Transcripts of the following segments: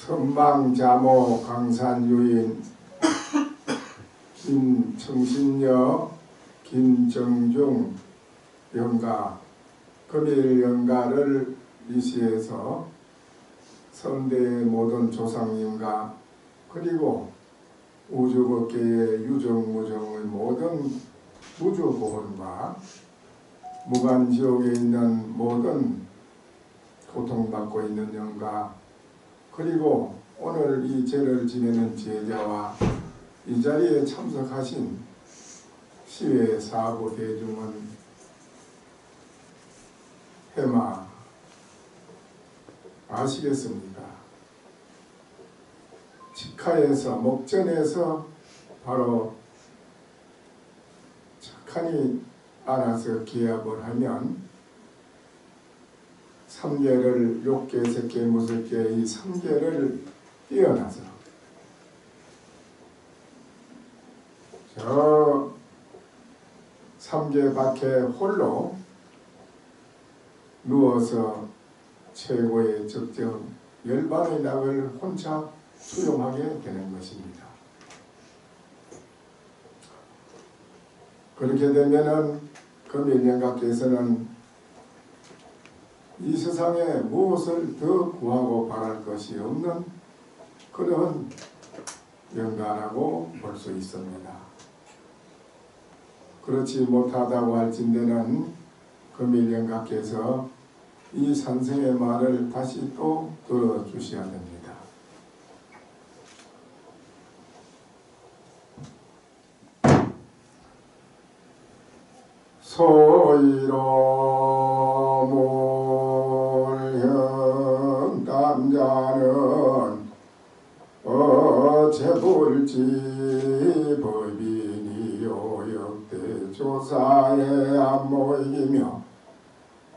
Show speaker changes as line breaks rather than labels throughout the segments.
선망자모 강산유인 김청신여 김정중 영가 금일 영가를 이시해서 선대의 모든 조상님과 그리고 우주법계의 유정무정의 모든 무주보훈과 무간지옥에 있는 모든 고통받고 있는 영가 그리고 오늘 이 제를 지내는 제자와 이 자리에 참석하신 시외 사부 대중은 해마 아시겠습니까? 직하에서 목전에서 바로 착하니 알아서 기합을 하면 삼계를 욕계, 색계, 무색계 이 삼계를 뛰어나서 저 삼계 밖에 홀로 누워서 최고의 적정 열반의 낙을 혼자 수용하게 되는 것입니다. 그렇게 되면은 금일영가께서는 이 세상에 무엇을 더 구하고 바랄 것이 없는 그런 영가라고 볼 수 있습니다. 그렇지 못하다고 할진대는 금일영가께서 이 산성의 말을 다시 또 들어주셔야 됩니다. 소이로 몰형 남자는 어체불지 법인이요 역대 조사의 안모이며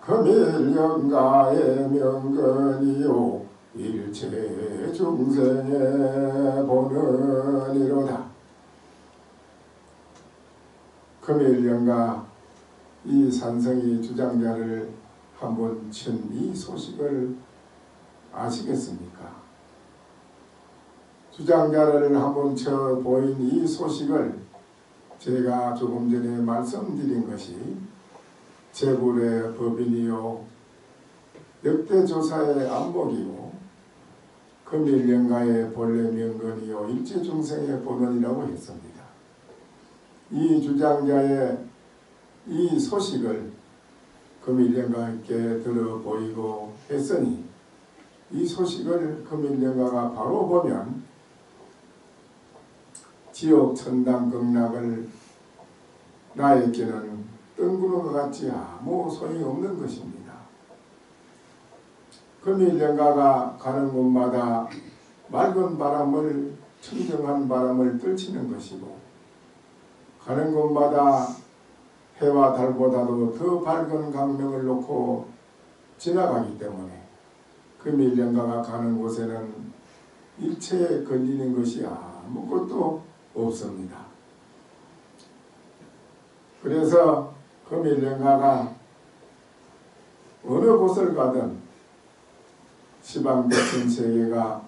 금일영가의 명근이요 일체 중생의 보는이로다. 금일영가 이 산성이 주장자를 한번 친 이 소식을 아시겠습니까? 주장자를 한번 쳐 보인 이 소식을 제가 조금 전에 말씀드린 것이 재불의 법인이요 역대조사의 안목이요 금일영가의 본래 명근이요 일체중생의 본원이라고 했습니다. 이 주장자의 이 소식을 금일영가께 들어보이고 했으니 이 소식을 금일영가가 바로 보면 지옥 천당 극락을 나에게는 뜬구름 같지 아무 소용이 없는 것입니다. 금일영가가 가는 곳마다 맑은 바람을 청정한 바람을 떨치는 것이고 가는 곳마다 해와 달보다도 더 밝은 강명을 놓고 지나가기 때문에 금일영가가 가는 곳에는 일체에 걸리는 것이 아무것도 없습니다. 그래서 금일영가가 어느 곳을 가든 시방대천 세계가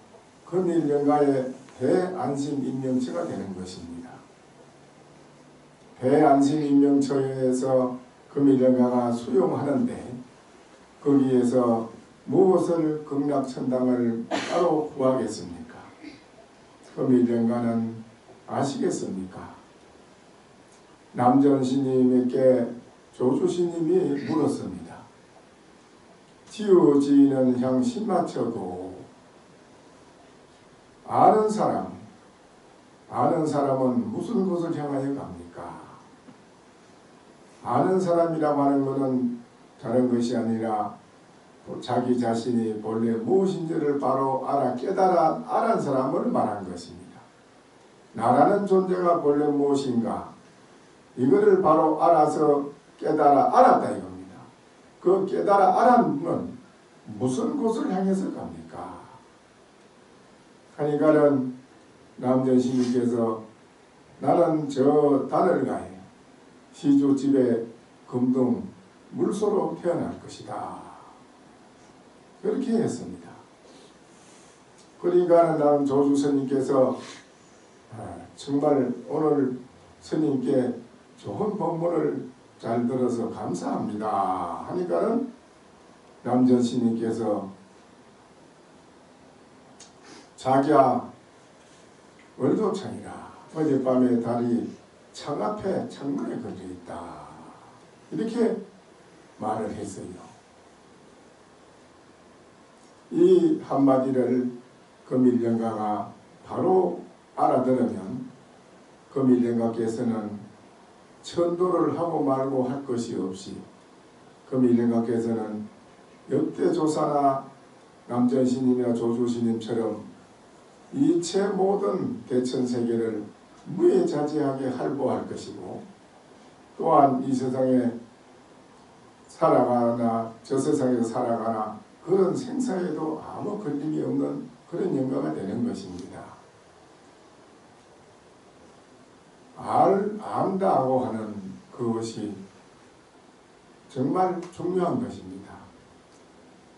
금일영가의 대안심인명처가 되는 것입니다. 대안심인명처에서 금일영가가 수용하는데 거기에서 무엇을 극락천당을 따로 구하겠습니까? 금일영가는 아시겠습니까? 남전스님에게 조주스님이 물었습니다. 지우지는 향신 맞춰도 아는 사람은 무슨 곳을 향하여 갑니까? 아는 사람이라고 하는 것은 다른 것이 아니라 자기 자신이 본래 무엇인지를 바로 알아 깨달아 알은 사람을 말한 것입니다. 나라는 존재가 본래 무엇인가 이거를 바로 알아서 깨달아 알았다 이겁니다. 그 깨달아 알았는 무슨 곳을 향해서 갑니까? 하니까는 남전스님께서 나는 저 다늘가에 시주집에 금등 물소로 태어날 것이다. 그렇게 했습니다. 그러니까 나는 조주 스님께서 정말 오늘 스님께 좋은 법문을 잘 들어서 감사합니다 하니까는 남전 스님께서 자기야 월도창이라 어젯밤에 달이 창 앞에 창문에 걸려 있다 이렇게 말을 했어요. 이 한마디를 금일영가가 바로 알아들으면 금일영가께서는 천도를 하고 말고 할 것이 없이 금일영가께서는 역대 조사나 남전스님이나 조주스님처럼 이체 모든 대천세계를 무해자재하게 할보할 것이고 또한 이 세상에 살아가나 저 세상에서 살아가나 그런 생사에도 아무 걸림이 없는 그런 영가가 되는 것입니다. 안다고 하는 그것이 정말 중요한 것입니다.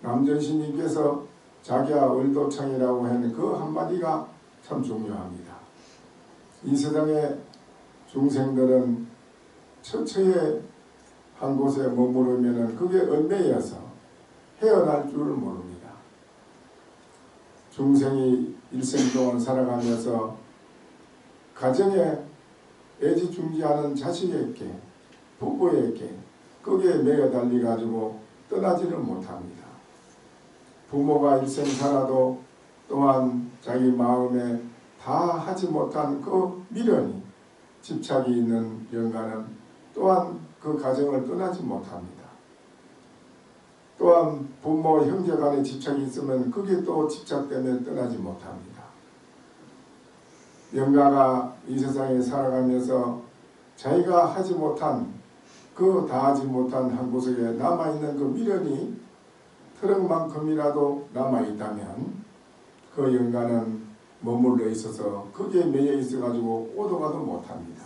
남전스님께서 자기야 월도창이라고 하는 그 한마디가 참 중요합니다. 이 세상의 중생들은 처처에 한 곳에 머무르면 그게 얽매여서 헤어날 줄을 모릅니다. 중생이 일생 동안 살아가면서 가정에 애지중지하는 자식에게 부부에게 거기에 매여 달리 가지고 떠나지를 못합니다. 부모가 일생 살아도 또한 자기 마음에 다 하지 못한 그 미련이 집착이 있는 영가는 또한 그 가정을 떠나지 못합니다. 또한 부모 형제 간에 집착이 있으면 그게 또 집착 때문에 떠나지 못합니다. 영가가 이 세상에 살아가면서 자기가 하지 못한 그 다 하지 못한 한 구석에 남아있는 그 미련이 트럭만큼이라도 남아있다면 그 영가는 머물러 있어서 거기에 매여 있어가지고 오도 가도 못합니다.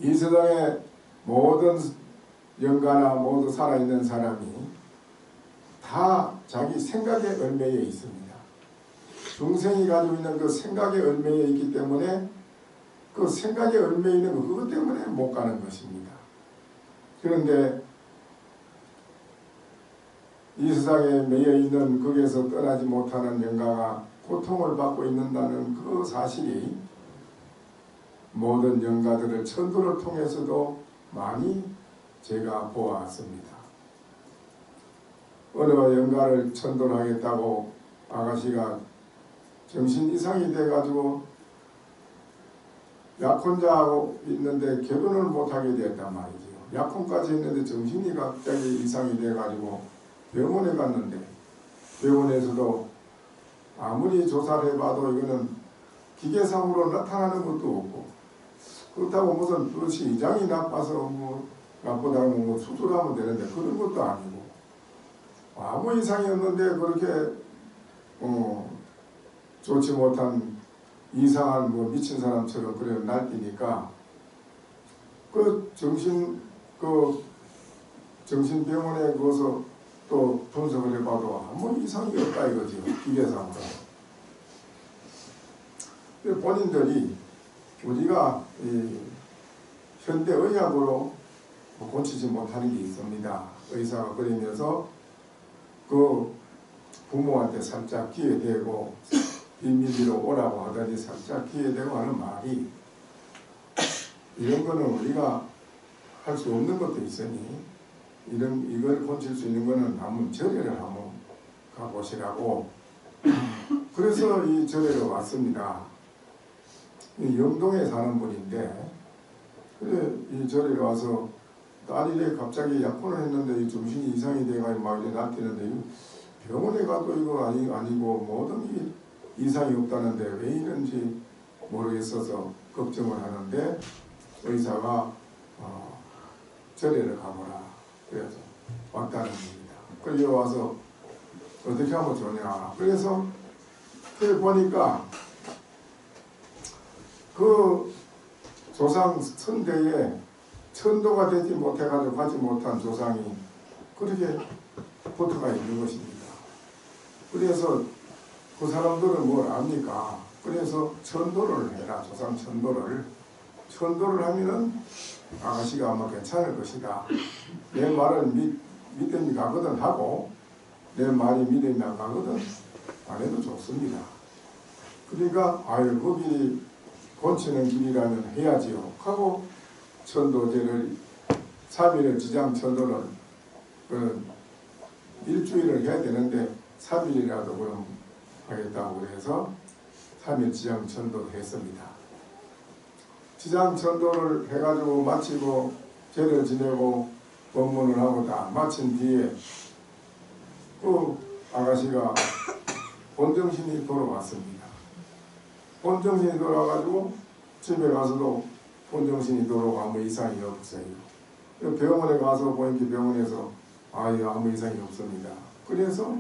이 세상에 모든 영가나 모두 살아있는 사람이 다 자기 생각에 얽매여 있습니다. 중생이 가지고 있는 그 생각에 얽매여 있기 때문에 그 생각에 얽매여 있는 그것 때문에 못 가는 것입니다. 그런데 이 세상에 매여 있는 거기에서 떠나지 못하는 영가가 고통을 받고 있는다는 그 사실이 모든 영가들을 천도를 통해서도 많이 제가 보아왔습니다. 어느 영가를 천도를 하겠다고 아가씨가 정신 이상이 돼가지고 약혼자하고 있는데 결혼을 못하게 됐단 말이죠. 약혼까지 했는데 정신이 갑자기 이상이 돼가지고 병원에 갔는데 병원에서도 아무리 조사를 해봐도 이거는 기계상으로 나타나는 것도 없고 그렇다고 무슨 그것이 이장이 나빠서 뭐 나쁘다고 뭐 수술하면 되는데 그런 것도 아니고 아무 이상이 없는데 그렇게 좋지 못한 이상한 뭐 미친 사람처럼 그래 날뛰니까 그 정신병원에 거기서 또 분석을 해봐도 아무 이상이 없다 이거죠. 기계상으로. 본인들이 우리가 이 현대의학으로 고치지 못하는 게 있습니다. 의사가 그러면서 그 부모한테 살짝 기회되고 비밀리로 오라고 하더니 살짝 기회되고 하는 말이 이런 거는 우리가 할 수 없는 것도 있으니 이걸 고칠 수 있는 거는 한번 절에를 한번 가보시라고 그래서 이 절에를 왔습니다. 이 영동에 사는 분인데 그래 이 절에 와서 딸이 갑자기 약혼을 했는데 이 정신이 이상이 돼가지고 막 이래 낫기는데 병원에 가도 이거 아니고 모든 이상이 없다는데 왜 이런지 모르겠어서 걱정을 하는데 의사가 절에를 가보라 그래서 왔다는 겁니다. 그래서 와서 어떻게 하면 좋냐 그래서 그래 보니까 그 조상 선대에 천도가 되지 못해가지고 가지 못한 조상이 그렇게 붙어가 있는 것입니다. 그래서 그 사람들은 뭘 압니까? 그래서 천도를 해라. 조상 천도를 하면은 아가씨가 아마 괜찮을 것이다. 내 말을 믿음이 가거든 하고 내 말이 믿음이 안 가거든 안 해도 좋습니다. 그러니까 아유 그 길이 고치는 길이라면 해야지요 하고 천도제를 3일을 지장 천도를 일주일을 해야 되는데 3일이라도 그럼 하겠다고 그래서 3일 지장 천도를 했습니다. 지장 천도를 해가지고 마치고 제를 지내고 법문을 하고 다 마친 뒤에 그 아가씨가 본정신이 돌아왔습니다. 본정신이 돌아와가지고 집에 가서도 본정신이 돌아오고 아무 이상이 없어요. 병원에 가서 보니까 병원에서 아무 이상이 없습니다. 그래서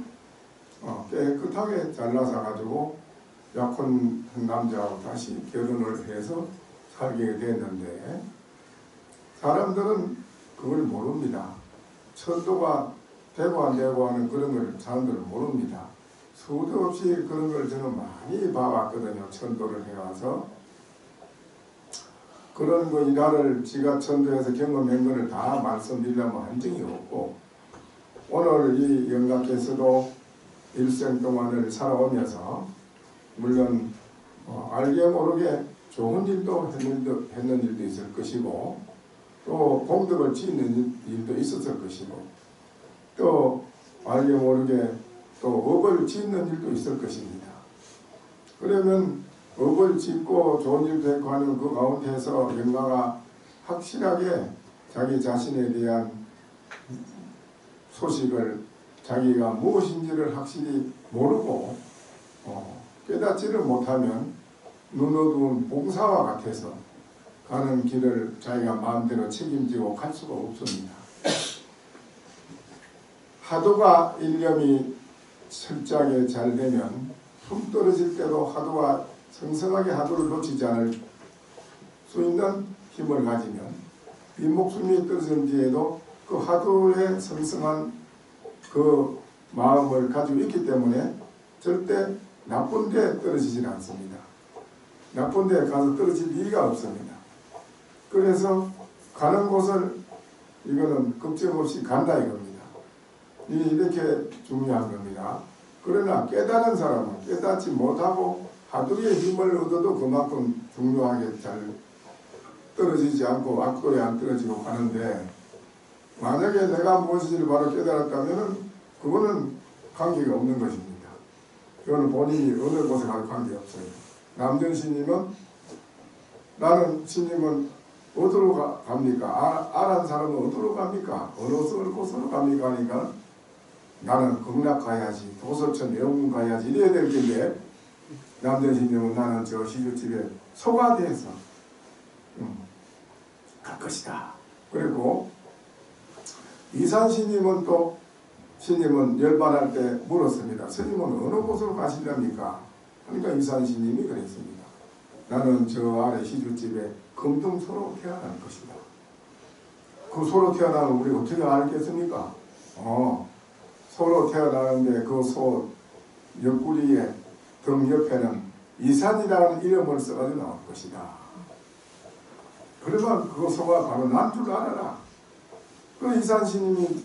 깨끗하게 잘라서 가지고 약혼 남자하고 다시 결혼을 해서 살게 됐는데 사람들은 그걸 모릅니다. 천도가 되고 안 되고 하는 그런 걸 사람들은 모릅니다. 수도 없이 그런 걸 저는 많이 봐왔거든요. 천도를 해와서 그런 거 일화를 지가 천도에서 경험한 거를 다 말씀드리려면 한정이 없고 오늘 이 영감께서도 일생 동안을 살아오면서 물론 알게 모르게 좋은 일도 했는 일도 있을 것이고 또 공덕을 지는 일도 있었을 것이고 또 알게 모르게 또 업을 짓는 일도 있을 것입니다. 그러면 업을 짓고 좋은 일도 했고 하는 그 가운데서 영가가 확실하게 자기 자신에 대한 소식을 자기가 무엇인지를 확실히 모르고 깨닫지를 못하면 눈 어두운 봉사와 같아서 가는 길을 자기가 마음대로 책임지고 갈 수가 없습니다. 화두가 일념이 철저하게 잘 되면 숨 떨어질 때도 화두가 성성하게 화두를 놓치지 않을 수 있는 힘을 가지면 이 목숨이 떨어진 뒤에도 그 화두의 성성한 그 마음을 가지고 있기 때문에 절대 나쁜 데 떨어지질 않습니다. 나쁜 데 가서 떨어질 리가 없습니다. 그래서 가는 곳을 이거는 걱정 없이 간다 이겁니다. 이렇게 중요한 겁니다. 그러나 깨달은 사람은 깨닫지 못하고 화두의 힘을 얻어도 그만큼 중요하게 잘 떨어지지 않고 악도에 안 떨어지고 가는데 만약에 내가 무엇인지를 바로 깨달았다면 그거는 관계가 없는 것입니다. 그거는 본인이 어느 곳에 갈 관계없어요. 남전 스님은 나는 스님은 어디로 갑니까? 아란 사람은 어디로 갑니까? 어느 곳으로 갑니까? 하니까 나는 극락 가야지, 도서천 내원군 가야지 이래야 될 텐데 남전 스님은 나는 저 시주집에 소가돼서 갈 것이다. 그리고 이산 스님은 또 스님은 열반할 때 물었습니다. 스님은 어느 곳으로 가시렵니까? 그러니까 이산 스님이 그랬습니다. 나는 저 아래 시주집에 금등소로 태어날 것이다. 그 소로 태어나면 우리 어떻게 알겠습니까? 소로 태어나는데 그 소 옆구리에 등 옆에는 이산이라는 이름을 써가지고 나올 것이다. 그러면 그 소가 바로 난 줄 알아라. 그 이산 스님이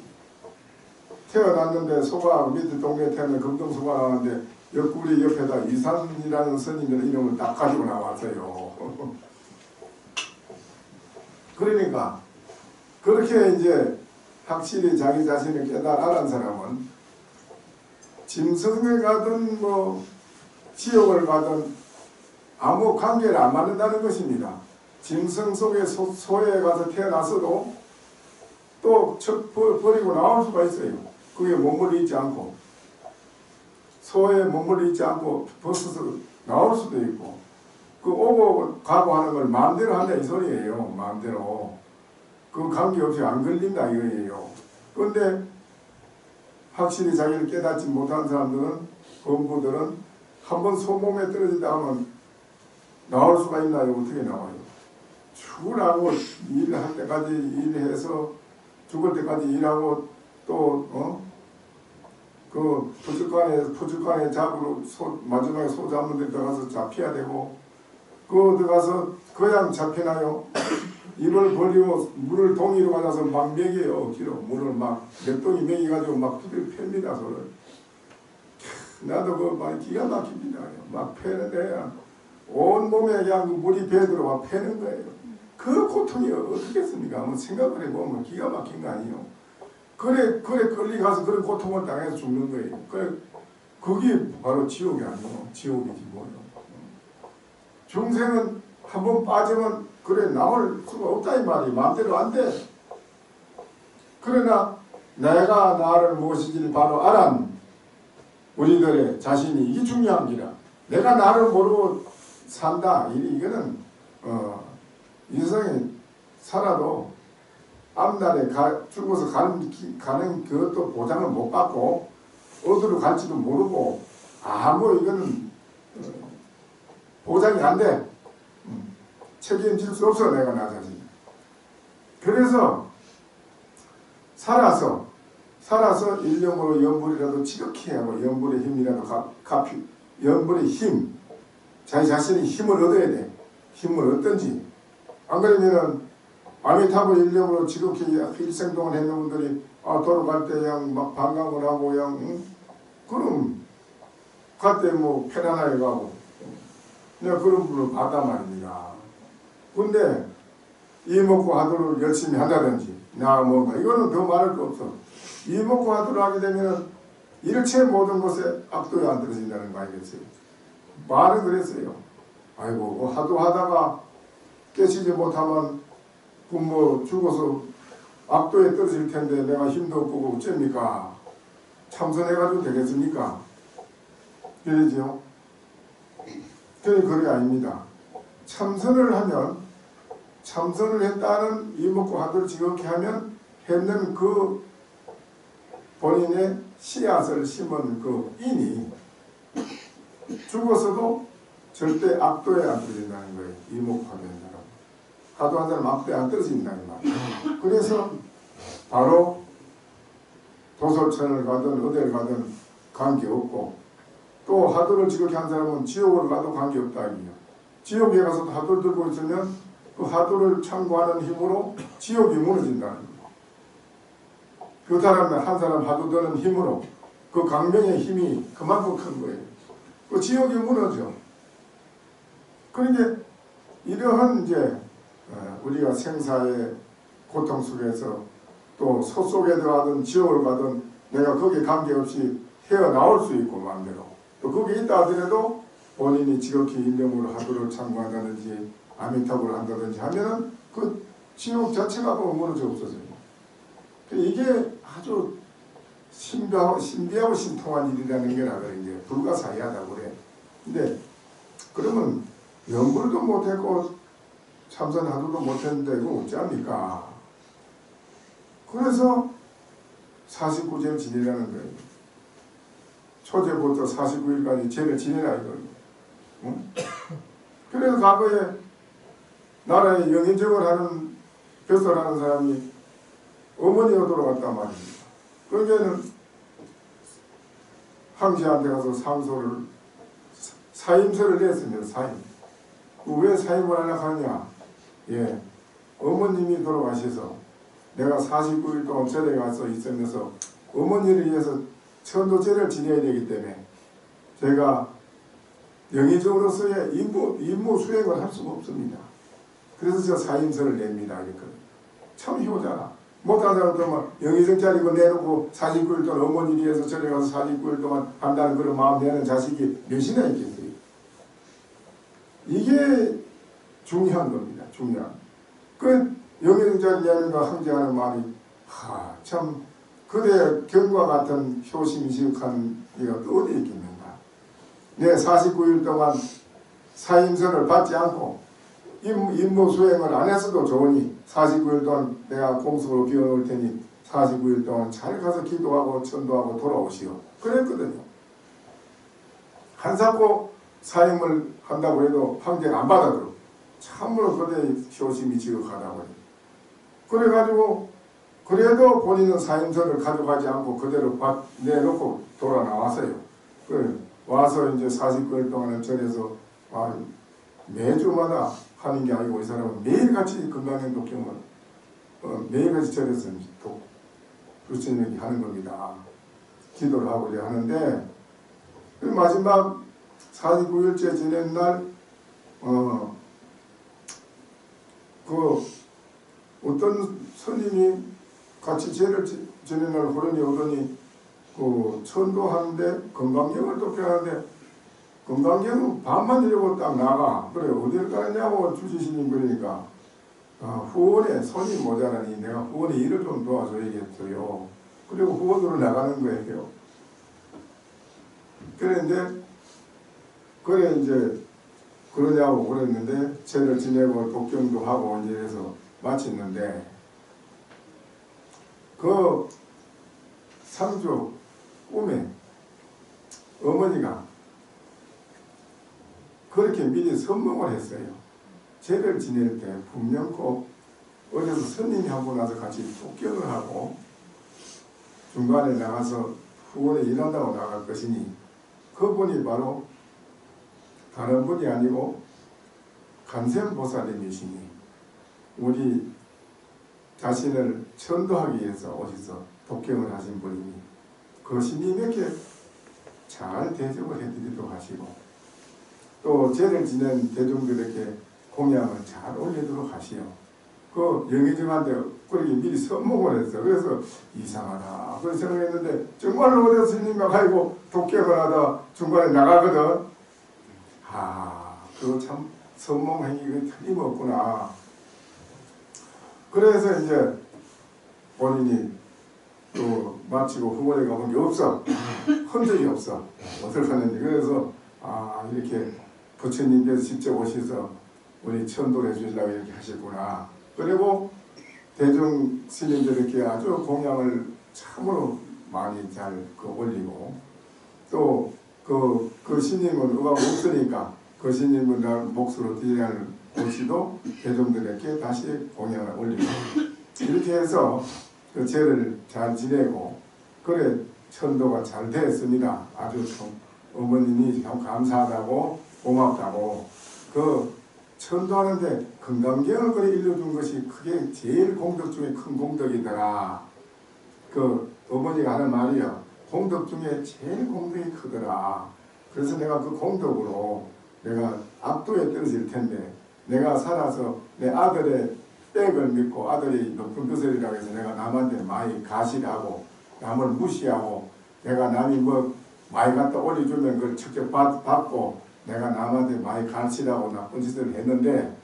태어났는데 소가 밑에 동네에 태어난 금등소가 나왔는데 옆구리 옆에다 이산이라는 스님의 이름을 딱 가지고 나왔어요. 그러니까 그렇게 이제 확실히 자기 자신을 깨달아는 사람은 짐승에 가든 뭐 지옥을 가든 아무 관계를 안 맞는다는 것입니다. 짐승 속에 소에 가서 태어났어도 또 버리고 나올 수가 있어요. 그게 머물러 있지 않고 소에 머물러 있지 않고 벗어서 나올 수도 있고 그 오고 가고 하는 걸 마음대로 한다 이 소리예요. 마음대로 그 관계없이 안 걸린다 이거예요. 그런데 확실히 자기를 깨닫지 못한 사람들은 범부들은 한번 소몸에 떨어지다 하면 나올 수가 있나요? 어떻게 나와요? 죽으라고 일할 때까지 일해서 죽을 때까지 일하고 또 그 푸주간에 잡으러 마지막에 소 잡는 데 들어가서 잡혀야 되고 그 들어가서 그냥 잡히나요? 입을 벌리고 물을 동이로 가져서 막 먹여요. 억지로 물을 막 몇 동이 먹여가지고 막 두들 팹니다. 소를. 나도 그 많이 기가 막힙니다. 막 패는데 온 몸에 그냥 그 물이 배들어 막 패는 거예요. 그 고통이 어떻겠습니까? 한번 생각을 해보면 기가 막힌 거 아니에요. 그래 끌려가서 그런 고통을 당해서 죽는 거예요. 그게 바로 지옥이 아니에요. 지옥이지 뭐요. 중생은 한번 빠지면 그래 나올 수가 없다 이 말이 마음대로 안 돼. 그러나 내가 나를 무엇인지를 바로 알았 우리들의 자신이 이게 중요한 기라. 내가 나를 모르고 산다. 이거는 인생에 살아도 앞날에 죽어서 가는 그것도 보장을 못 받고 어디로 갈지도 모르고 아무 이거는 보장이 안 돼. 책임질 수 없어 내가 나 자신. 그래서 살아서 일념으로 연불이라도 지극히 하고 연불의 힘이라도 연불의 힘 자기 자신이 힘을 얻어야 돼. 힘을 얻든지 안 그러면은 아미타불 일념으로 지극히 일생 동안 했는 분들이 돌아갈 때 그냥 막 반감을 하고 그냥 그럼 갈 때 뭐 편안하게 가고 내가 그런 분을 봤단 말입니다. 근데 이목구 하도를 열심히 한다든지 나 뭔가 이거는 더 말할 거 없어. 이목구 하도를 하게 되면 일체 모든 것에 악도에 안 떨어진다는 거 아니겠어요? 말은 그랬어요. 아이고 하도 하다가 깨치지 못하면 뭐 죽어서 악도에 떨어질 텐데 내가 힘도 없고 어쩝니까? 참선해가지고 되겠습니까? 그러지요? 그게 아닙니다. 참선을 하면 참선을 했다는 이목구 하도를 지극히 하면 했는 그 본인의 씨앗을 심은 그 인이 죽어서도 절대 악도에 안 떨어진다는 거예요. 이목구 하도한 사람. 하도한 사람 악도에 안 떨어진다는 말이에요. 그래서 바로 도솔천을 가든 어디를 가든 관계없고 또 하도를 지극히 한 사람은 지옥을 가도 관계없다. 지옥에 가서 하도를 들고 있으면 그 하도를 참고하는 힘으로 지옥이 무너진다는 거예요. 그 사람은 한 사람 하도 드는 힘으로 그 강명의 힘이 그만큼 큰 거예요. 그 지옥이 무너져. 그러니까 이러한 이제 우리가 생사의 고통 속에서 또 소 속에 들어가든 지옥을 가든 내가 거기에 관계없이 헤어나올 수 있고 마음대로 또 거기에 있다 하더라도 본인이 지극히 일념으로 하도를 참고한다든지 아미타불을 한다든지 하면은 그 지옥 자체가 무너져 없어져요. 이게 아주 신비하고 신통한 일이라는 게라 그래. 이제 불가사의하다고 그래. 근데 그러면 연불도 못했고 참선하도도 못했는데 이거 어찌합니까? 그래서 49제를 지내라는 거예요. 초제부터 49일까지 제를 지내라 이거예요. 응? 그래서 과거에 나라에 영인정을 하는 벼슬하는 사람이 어머니가 돌아갔단 말입니다. 그러면은 황제한테 가서 상소를 사임서를 냈습니다. 사임. 왜 사임을 하려고 하냐? 예, 어머님이 돌아가셔서 내가 49일 동안 절에 가서 있으면서 어머니를 위해서 천도제를 지내야 되기 때문에 제가 영의적으로서의 임무 수행을 할 수가 없습니다. 그래서 제가 사임서를 냅니다. 이렇게. 참 효자라. 못한 사람들은 영의정짜리고 내놓고 49일 동안 어머니를 위해서 절에 가서 49일 동안 한다는 그런 마음 내는 자식이 몇이나 있겠어요. 이게 중요한 겁니다. 중요한. 그 영의정짜리냐는가 항제하는 말이 참 그대 경과 같은 효심지극한 이가 또 어디 있겠는가. 내 49일 동안 사임선을 받지 않고 임무 수행을 안 했어도 좋으니 49일 동안 내가 공석으로 비워놓을 테니 49일 동안 잘 가서 기도하고 천도하고 돌아오시오. 그랬거든요. 한사코 사임을 한다고 해도 황제가 안 받아들어. 참으로 그대 효심이 지극하다고 해요. 그래가지고 그래도 본인은 사임서를 가져가지 않고 그대로 내놓고 돌아 나왔어요. 와서 이제 49일 동안은 절에서 매주마다 하는 게 아니고 이 사람은 매일같이 건강행 독경을 매일같이 절에서 부처님에게 하는 겁니다. 기도를 하고 이제 하는데 그 마지막 49일째 지낸 날 어떤 스님이 같이 제를 지낸 날 호련이 오더니 천도하는데 건강경을 독경하는데 건강경은 밤만 이러고 딱 나가. 그래 어디를 가느냐고 주지스님 그러니까 후원에 손이 모자라니 내가 후원에 일을 좀 도와줘야겠어요. 그리고 후원으로 나가는 거예요. 그래 이제 그러냐고 그랬는데 제를 지내고 독경도 하고 이제 해서 마쳤는데 그 상주 꿈에 어머니가 그렇게 미리 선몽을 했어요. 제를 지낼 때 분명 꼭 어디서 스님이 하고 나서 같이 독경을 하고 중간에 나가서 후원에 일한다고 나갈 것이니 그분이 바로 다른 분이 아니고 간센보살님이시니 우리 자신을 천도하기 위해서 오셔서 독경을 하신 분이니 그 스님에게 잘 대접을 해드리도록 하시고 또 제를 지낸 대중들에게 공양을 잘 올리도록 하시오. 그 영의정한테 그렇게 미리 선몽을 했어. 그래서 이상하다. 그래서 생각했는데 정말로 어디서 스님이 가지고 독경을 하다 중간에 나가거든. 그거 참 선몽 행위가 틀림없구나. 그래서 이제 본인이 또 마치고 후원에 가본 게 없어. 흔적이 없어. 어떻게 하는지. 그래서 이렇게 부처님께서 직접 오셔서 우리 천도를 해주시려고 이렇게 하셨구나. 그리고 대중 스님들에게 아주 공양을 참으로 많이 잘 올리고 또 그 스님은 의가 없으니까 그 스님은 날 몫으로 드려야 할 곳이도 대중들에게 다시 공양을 올리고 이렇게 해서 그 죄를 잘 지내고 그래 천도가 잘 되었습니다. 아주 어머님이 참 감사하다고 고맙다고 그 천도하는데 건강경을 그래 일러준 것이 그게 제일 공덕 중에 큰 공덕이더라. 그 어머니가 하는 말이야. 공덕 중에 제일 공덕이 크더라. 그래서 내가 그 공덕으로 내가 압도에 떨어질 텐데 내가 살아서 내 아들의 백을 믿고 아들이 높은 것이라고 해서 내가 남한테 많이 가시하고 남을 무시하고 내가 남이 많이 갖다 올려주면 그걸 직접 받고 내가 남한테 많이 가르치라고 나쁜 짓을 했는데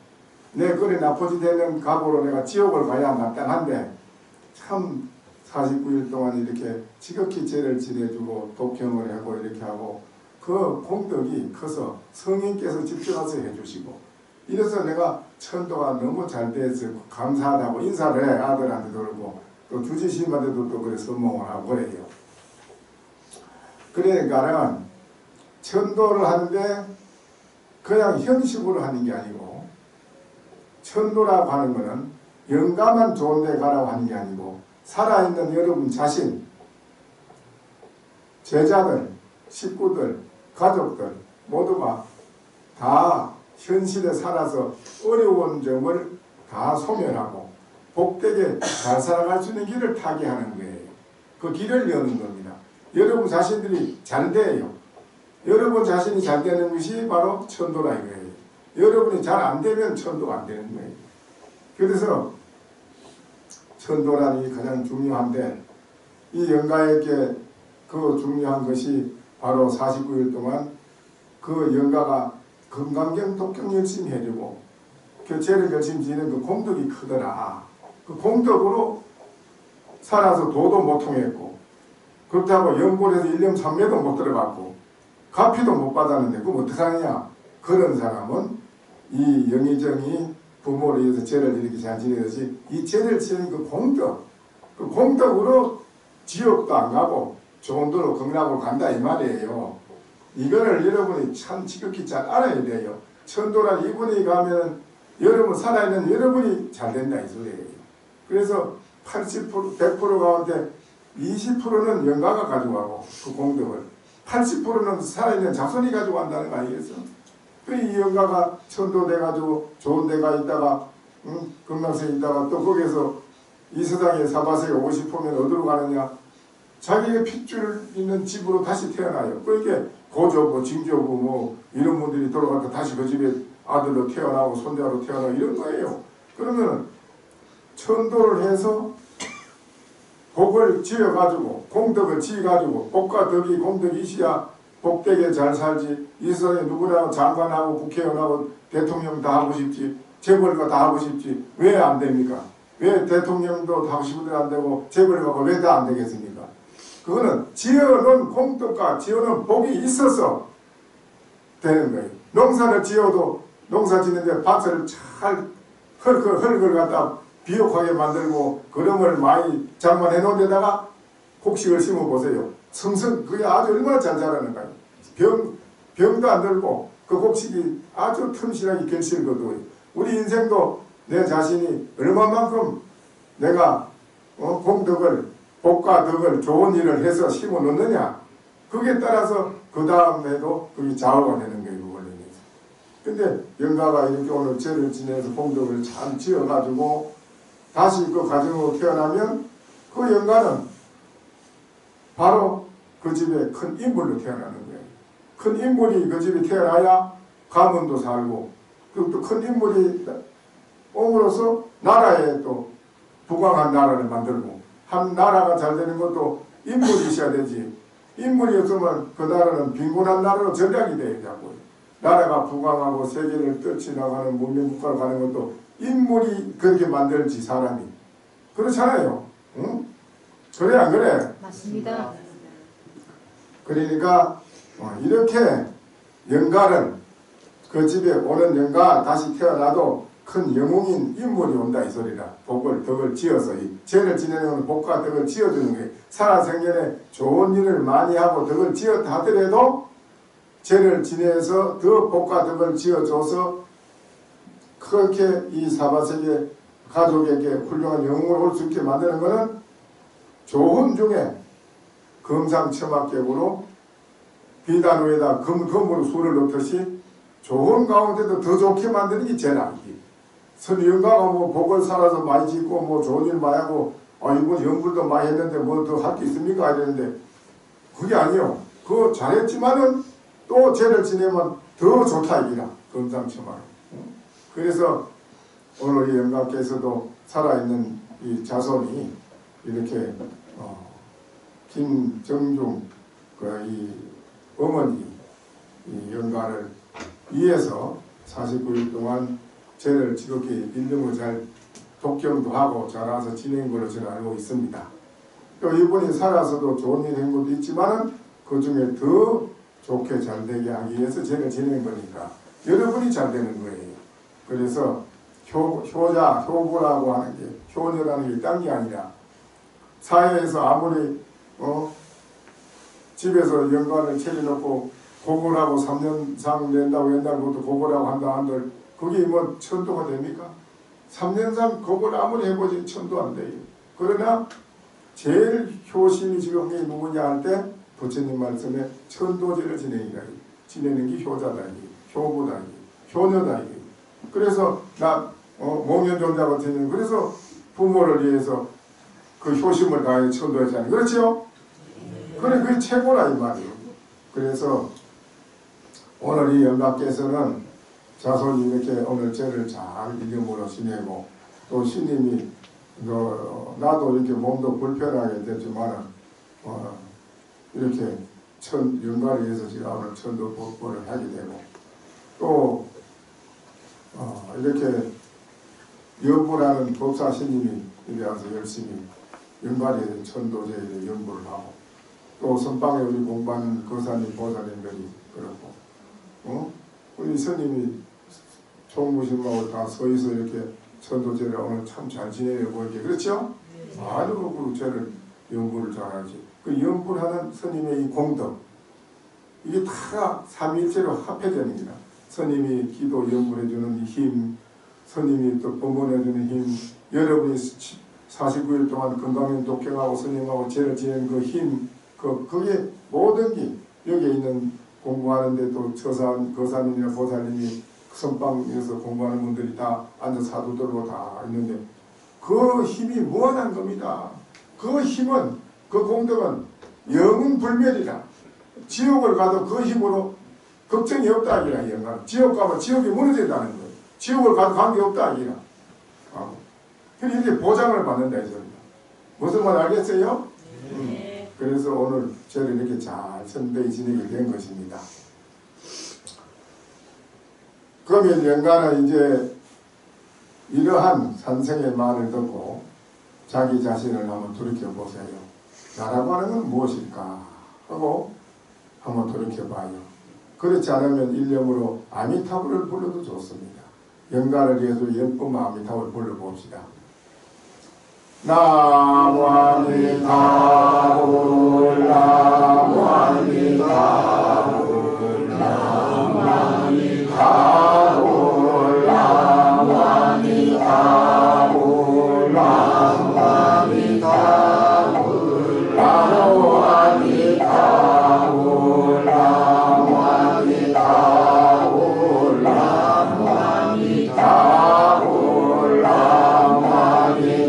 내 그래 나쁜 짓 했는 각오로 내가 지옥을 가야 마땅한데 참 49일 동안 이렇게 지극히 죄를 지내주고 독경을 하고 이렇게 하고 그 공덕이 커서 성인께서 직접 와서 해주시고 이래서 내가 천도가 너무 잘 돼서 감사하다고 인사를 해. 아들한테도 그러고 또 주지스님한테도 또 그래 선몽을 하고 그래요. 그러니까는 천도를 하는데 그냥 형식으로 하는 게 아니고 천도라고 하는 거는 영감만 좋은 데 가라고 하는 게 아니고 살아있는 여러분 자신, 제자들, 식구들, 가족들 모두가 다 현실에 살아서 어려운 점을 다 소멸하고 복되게 잘 살아갈 수 있는 길을 타게 하는 거예요. 그 길을 여는 겁니다. 여러분 자신들이 잘 돼요. 여러분 자신이 잘 되는 것이 바로 천도라 이거예요. 여러분이 잘 안 되면 천도가 안 되는 거예요. 그래서 천도라는 게 가장 중요한데 이 영가에게 그 중요한 것이 바로 49일 동안 그 영가가 건강경 독경 열심히 해주고 교체를 열심히 지는 그 공덕이 크더라. 그 공덕으로 살아서 도도 못 통했고 그렇다고 연골에서 1년 3매도 못 들어갔고 가피도 못 받았는데 그럼 어떡하느냐. 그런 사람은 이 영의정이 부모를 위해서 죄를 이렇게 잘 지내듯이 이 죄를 지는 그 공덕으로 지옥도 안 가고 좋은 데로 극락으로 간다 이 말이에요. 이거를 여러분이 참 지극히 잘 알아야 돼요. 천도란 이분이 가면 여러분 살아있는 여러분이 잘 된다 이 소리예요. 그래서 80%, 100% 가운데 20%는 영가가 가져가고 그 공덕을 80%는 살아있는 자손이 가져간다는 거 아니겠어? 이 영가가 천도돼가지고 좋은 데가 있다가 금강석에 있다가 또 거기에서 이 세상에 사바세가 50%면 어디로 가느냐? 자기의 핏줄 있는 집으로 다시 태어나요. 그렇게 고조부, 징조부 뭐 이런 분들이 돌아가서 다시 그 집에 아들로 태어나고 손자로 태어나고 이런 거예요. 그러면 천도를 해서 복을 지어가지고 공덕을 지어가지고 복과 덕이 공덕이 있어야 복되게 잘 살지. 이 세상에 누구나 장관하고 국회의원하고 대통령 다 하고 싶지. 재벌가 다 하고 싶지. 왜 안 됩니까? 왜 대통령도 하고 싶은데 안 되고 재벌가가 왜 다 안 되겠습니까? 그거는 지어놓은 공덕과 지어놓은 복이 있어서 되는 거예요. 농사를 지어도 농사 짓는데 밭을 잘 헐걸 갖다 비옥하게 만들고 그름을 많이 장만해 놓은 데다가 곡식을 심어보세요. 성성 그게 아주 얼마나 잘 자라는가요. 병도 안 들고 그 곡식이 아주 틈실하게 결실거든요. 우리 인생도 내 자신이 얼마만큼 내가 공덕을 복과 덕을 좋은 일을 해서 심어 놓느냐 그게 따라서 그 다음에도 그게 좌우가 되는 거예요. 원래는. 근데 영가가 이렇게 오늘 죄를 지내서 공덕을 잘 지어가지고 다시 그 가정으로 태어나면 그 영가는 바로 그 집에 큰 인물로 태어나는 거예요. 큰 인물이 그 집에 태어나야 가문도 살고 또 큰 인물이 옴으로써 나라에 또 부강한 나라를 만들고 한 나라가 잘 되는 것도 인물이 있어야 되지. 인물이 없으면 그 나라는 빈곤한 나라로 전략이 돼야 되고 나라가 부강하고 세계를 떨쳐나가는 문명국가로 가는 것도 인물이 그렇게 만들지 사람이. 그렇잖아요. 응? 그래 안 그래?
맞습니다.
그러니까 이렇게 영가를 그 집에 오는 영가 다시 태어나도 큰 영웅인 인물이 온다 이 소리라. 복을 덕을 지어서 이 죄를 지내는 복과 덕을 지어주는 거예요. 살아생전에 좋은 일을 많이 하고 덕을 지었다 하더라도 죄를 지내서 더 복과 덕을 지어줘서 그렇게 이 사바세계 가족에게 훌륭한 영웅을 올 수 있게 만드는 것은 좋은 중에 금상첨화격으로 비단 위에다 금으로 술을 넣듯이 좋은 가운데도 더 좋게 만드는 게 제일 아니지. 선영가가 뭐 복을 살아서 많이 짓고 뭐 좋은 일 많이 하고 이번 연불도 많이 했는데 뭐 더 할 게 있습니까? 이랬는데 그게 아니요. 그거 잘했지만은 또 죄를 지내면 더 좋다 이기라. 금상첨화로. 그래서 오늘 이 영가께서도 살아있는 이 자손이 이렇게 김정중 이 어머니 이 영가를 위해서 49일 동안 죄를 지극히 믿음으로 잘 독경도 하고 자라서 지낸 걸로 저는 알고 있습니다. 또 이분이 살아서도 좋은 일 한 것도 있지만은 그 중에 더 좋게 잘 되게 하기 위해서 죄를 지낸 거니까 여러분이 잘 되는 거예요. 그래서 효부라고 하는 게 효녀라는 게 딴 게 아니라 사회에서 아무리 집에서 영가를 차려놓고 고골하고 3년상 낸다고 옛날부터 고골하고 한다 한들 그게 뭐 천도가 됩니까? 3년상 고골 아무리 해보지 천도 안 돼요. 그러나 제일 효심이 지금 게 누구냐 할 때 부처님 말씀에 천도제를 지내는 게 효자다 효부다 효녀다 그래서 나 목련종자 같은 그래서 부모를 위해서 그 효심을 다해 천도했잖아요. 그렇죠? 그래 그게 최고라 이 말이에요. 그래서 오늘 이 영가께서는 자손이 이렇게 오늘 죄를 잘 믿음으로 지내고 또 스님이 나도 이렇게 몸도 불편하게 됐지만 이렇게 영가를 위해서 제가 오늘 천도 법보를 하게 되고 또 이렇게 연부라는 법사 스님이 이래 와서 열심히 영가에 천도제에 연부를 하고 또 선방에 우리 공부하는 거사님 보살님들이 그렇고 우리 스님이 총무심하고 다 서있어 이렇게 천도제를 오늘 참 잘 지내려고 이렇게 그렇죠? 아주 그 죄를 연부를 잘하지. 그 연부를 하는 스님의 이 공덕 이게 다 삼위일체로 합해되는 거다. 스님이 기도 연부해주는 이 힘, 스님이 또 법문해주는 힘, 여러분이 49일 동안 건강인 독경하고 스님하고 죄를 지은 그 힘, 그게 모든 게 여기에 있는 공부하는데 또 거사님이나 보살님이 선방에서 공부하는 분들이 다 앉아 사도 들고 다 있는데 그 힘이 무한한 겁니다. 그 힘은, 그 공덕은 영웅불멸이라. 지옥을 가도 그 힘으로 걱정이 없다 하기라. 영광. 지옥 가면 지옥이 무너진다는 거예요. 지옥을 가도 관계없다 하기라. 그래서 이제 보장을 받는다 이 소리다. 무슨 말 알겠어요?
네.
그래서 오늘 저를 이렇게 잘 선배히 지내게 된 것입니다. 그러면 영가는 이제 이러한 산성의 말을 듣고 자기 자신을 한번 돌이켜보세요. 나라고 하는 건 무엇일까 하고 한번 돌이켜봐요. 그렇지 않으면 일념으로 아미타불을 불러도 좋습니다. 영가를 위해서 예쁜 아미타불을 불러봅시다. 나무 아미타불 나무 아미타불 나무 아미타불 나무 아미타불 나무 아미타불 나무 아미타불 나무 아미타불 나무 아미타불 나무 아미타불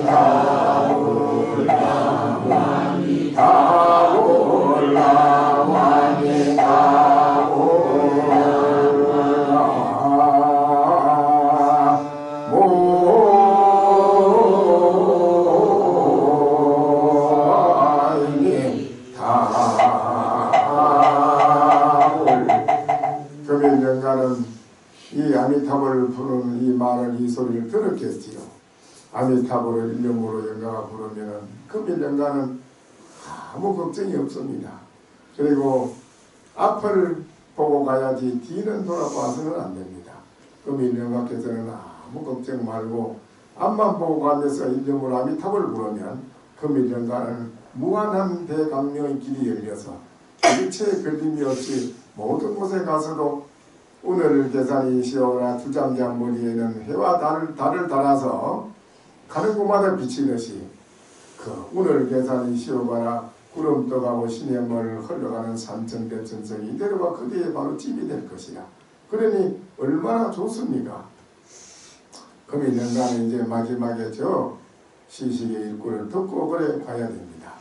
이 아미타불을 부르는 이 말을 이 소리를 들었겠지요. 아미타불을 일념으로 영가가 부르면은 금일영가는 아무 걱정이 없습니다. 그리고 앞을 보고 가야지 뒤는 돌아봐서는 안 됩니다. 금일영가께서는 아무 걱정 말고 앞만 보고 가면서 일념으로 아미타불을 부르면 금일영가는 무한한 대강령의 길이 열려서 일체의 걸림이 없이 모든 곳에 가서도 오늘 계산이시오나 두장장 머리에는 해와 달을 달아서 가는 곳마다 비치듯이 그 오늘 계산이시오거나 구름 떠가고 신의 머리를 흘러가는 산천대천성이 이대로가 그대의 바로 집이 될 것이라. 그러니 얼마나 좋습니까? 그러면 영가는 이제 마지막에 저 시식의 일구를 듣고 그래 가야 됩니다.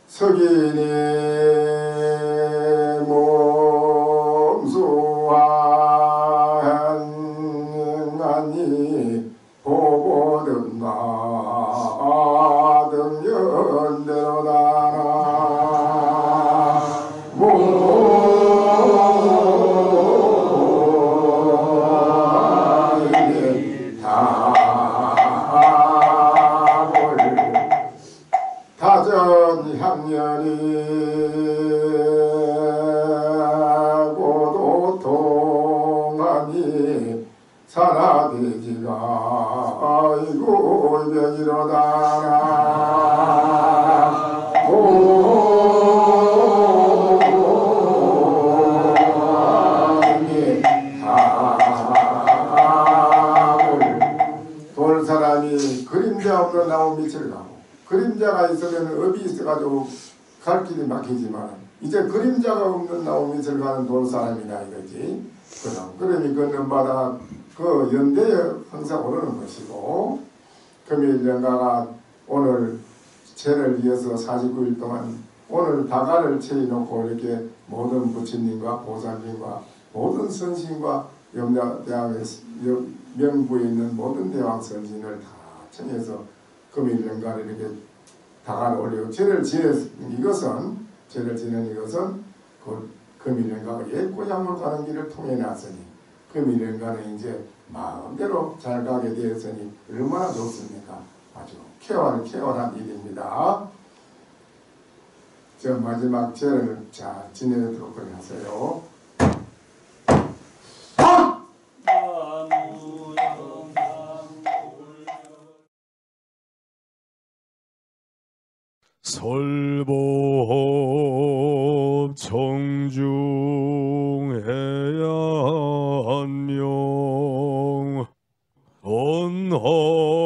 석인의 몸수한하니 보보든 나등 연대로다나 다전향렬이 고도통하니 산하대지가 아이고 병이로다나 돌사람이 그림자 없는 나무 밑을 가고 그림자가 있으면 업이 있어가지고 갈 길이 막히지만 이제 그림자가 없는 나무 밑을 가는 돌사람이다 이거지. 그러니 걷는 바다 그 연대에 항상 오르는 것이고 금일영가가 오늘 죄를 위해서 49일 동안 오늘 다가를 채워놓고 이렇게 모든 부처님과 보살님과 모든 선신과 염라대왕의 명부에 있는 모든 대왕 선신을 다 청해서 금일영가를 이렇게 다가를 올리고 죄를 지는 이것은 그 금일영가가 옛 고향으로 가는 길을 통해 놨으니 금일영가는 이제 마음대로 잘 가게 되었으니 얼마나 좋습니까? 아주 쾌활한 일입니다. 저 마지막 죄를 잘 지내도록 하세요.
설법 청중해야 안녕 언허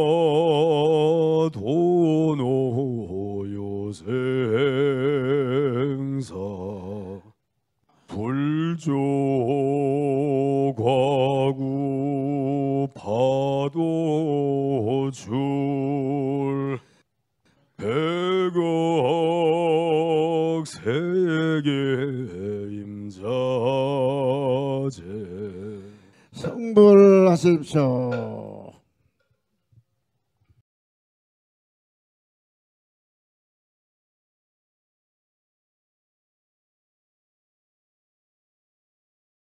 도노요생사 불조과구 파도줄 백억 세계 임자제
성불하십시오.